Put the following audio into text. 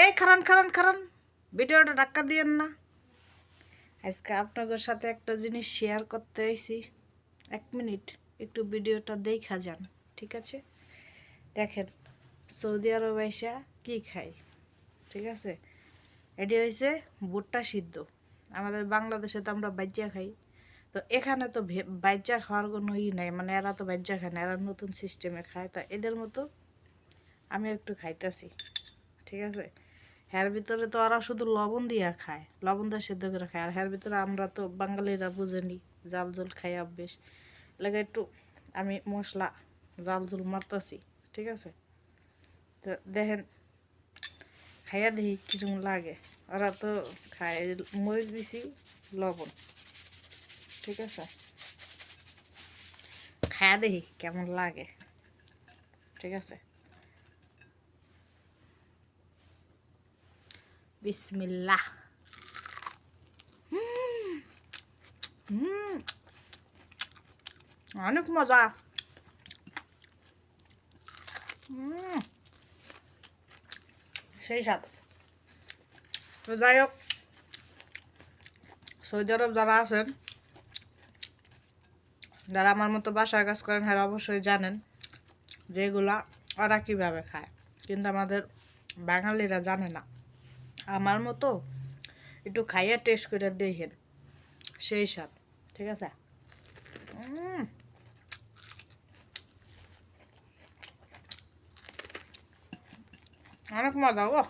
এই খারান খারান খারান, ভিডিওটা ধাক্কা দিয়েন না। আজকে আপনাদের সাথে একটা জিনিস শেয়ার করতে আইছি। 1 মিনিট একটু ভিডিওটা দেখা যান, ঠিক আছে? দেখেন সৌদি আরব আইসা কি খাই, ঠিক আছে? এটি হয়েছে ভুট্টা সিদ্ধ। আমাদের বাংলাদেশে তো আমরা বাজ্যা খাই, তো এখানে তো বাজ্যা খাওয়ার কোনো নাই, মানে এরা তো বাজ্যা খায় না, এরা নতুন সিস্টেমে খায়। তা এদের মতো আমি একটু খাইতেছি, ঠিক আছে? হ্যার ভিতরে তো ওরা শুধু লবণ দিয়া খায়, লবণ দিয়ে সেদ্ধ করে খায়। আর হ্যার ভিতরে আমরা তো বাঙালিরা বুঝেনি, জাল জল খাই অভ্যেস লাগে। একটু আমি মশলা জাল জল মারতাছি, ঠিক আছে? তো দেখেন খাইয়া দেখি কিছু লাগে। ওরা তো খায়, মরিচ দিছি, লবণ, ঠিক আছে? খাইয়া দেখি কেমন লাগে, ঠিক আছে? বিসমিল্লাহ। হুম, অনেক মজা। সেই স্বাদ। তো যাই হোক, সৌদি আরব যারা আছেন, যারা আমার মতো বাসায় কাজ করেন, হ্যাঁ অবশ্যই জানেন যেগুলা ওরা কীভাবে খায়, কিন্তু আমাদের বাঙালিরা জানে না। আমার মতো একটু খাইয়া টেস্ট করে দেখেন, সেই স্বাদ, ঠিক আছে? অনেক মজা গো।